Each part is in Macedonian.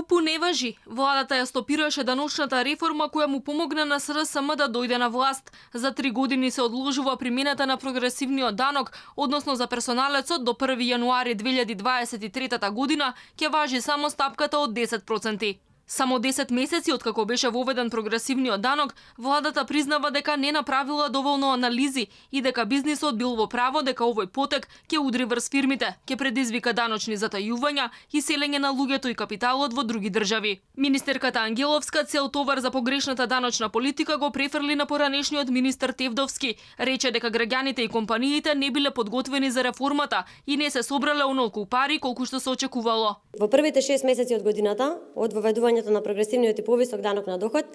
ДПП не важи. Владата ја стопираше даночната реформа која му помогна на СДСМ да дојде на власт. За 3 години се одложува примената на прогресивниот данок, односно за персоналецот до 1 јануари 2023 година ќе важи само стапката од 10%. Само 10 месеци откако беше воведен прогресивниот данок, владата признава дека не направила доволно анализи и дека бизнисот бил во право дека овој потек ќе удри врз фирмите, ќе предизвика даночни затајувања и селење на луѓето и капиталот во други држави. Министерката Ангеловска цел товар за погрешната даночна политика го префрли на поранешниот министер Тевдовски. Рече дека граѓаните и компаниите не биле подготвени за реформата и не се собрале онолку пари колку што се очекувало. Во првите 6 месеци од годината, од воведувањето на прогресивниот и повисок данок на доход,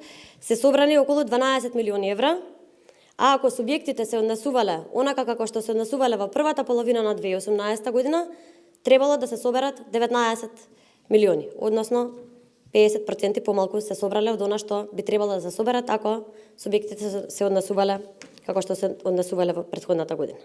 се собрани околу 12 милиони евра, а ако субјектите се однесувале онака како што се однесувале во првата половина на 2018 година, требало да се соберат 19 милиони, односно 50% помалку се собрале од она што би требало да се соберат ако субјектите се однесувале како што се однесувале во претходната година.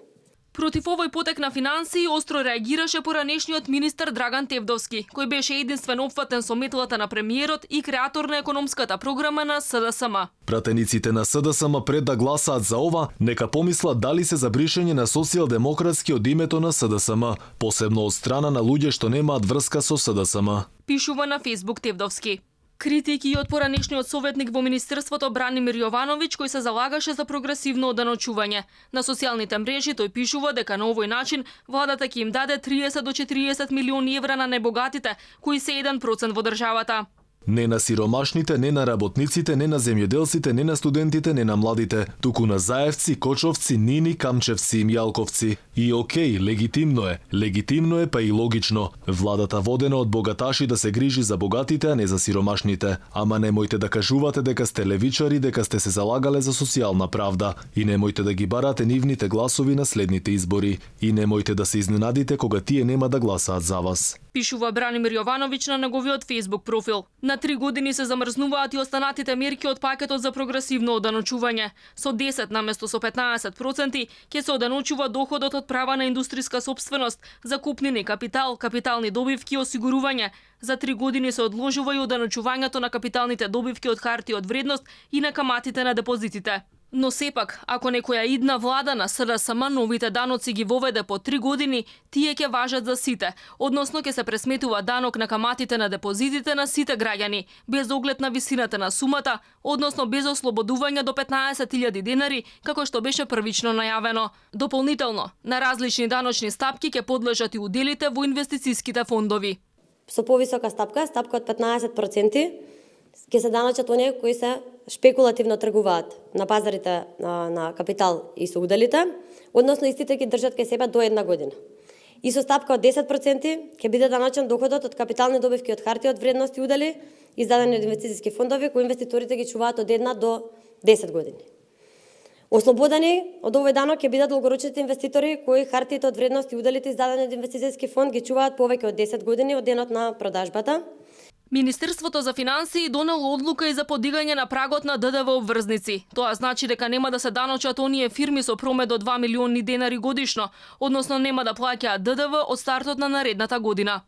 Против овој потек на финансии остро реагираше поранешниот министер Драган Тевдовски, кој беше единствен опфатен со метлата на премиерот и креатор на економската програма на СДСМ. Пратениците на СДСМ пред да гласаат за ова, нека помислат дали се за бришење на социјалдемократски од името на СДСМ, посебно од страна на луѓе што немаат врска со СДСМ. Пишува на Фејсбук Тевдовски. Критики од поранешниот советник во Министерството Бранимир Јовановиќ, кој се залагаше за прогресивно оданочување. На социјалните мрежи тој пишува дека на овој начин владата ќе им даде 30 до 40 милиони евра на небогатите, кои се 1% во државата. Не на сиромашните, не на работниците, не на земјоделците, не на студентите, не на младите, туку на заевци, кочовци, нини, камчевци и мјалковци. И окей, легитимно е па и логично. Владата водена од богаташи да се грижи за богатите, а не за сиромашните. Ама немојте да кажувате дека сте левичари, дека сте се залагале за социјална правда. И немојте да ги барате нивните гласови на следните избори. И немојте да се изненадите кога тие нема да гласаат за вас. Пишува Бранимир Јовановиќ на неговиот Фејсбук профил. На 3 години се замрзнуваат и останатите мерки од пакетот за прогресивно оданочување. Со 10 наместо со 15% ќе се оданочува доходот од права на индустријска сопственост, закупнини капитал, капитални добивки и осигурување. За 3 години се одложува и оданочувањето на капиталните добивки од харти од вредност и на каматите на депозитите. Но сепак, ако некоја идна влада на СДСМ новите даноци ги воведе по 3 години, тие ќе важат за сите, односно ќе се пресметува данок на каматите на депозитите на сите граѓани, без оглед на висината на сумата, односно без ослободување до 15.000 денари, како што беше првично најавено. Дополнително, на различни даночни стапки ќе подлежат и уделите во инвестицијските фондови. Со повисока стапка од 15%, ќе се даночат оние кои се шпекулативно тргуваат на пазарите на капитал и со уделите, односно истите ги држат кај себе до 1 година. И со стапка од 10% ќе биде даночен доходот од капитални добивки од харти од вредност и удели, издадени од инвестицијски фондови, кои инвеститорите ги чуваат од 1 до 10 години. Ослободени од овој данок ќе бидат долгорочните инвеститори кои хартиите од вредност и уделите издадени од инвестицијски фонд ги чуваат повеќе од 10 години од денот на продажбата. Министерството за финансии донело одлука и за подигање на прагот на ДДВ обврзници. Тоа значи дека нема да се даночат оние фирми со промет до 2 милиони денари годишно, односно нема да плаќаат ДДВ од стартот на наредната година.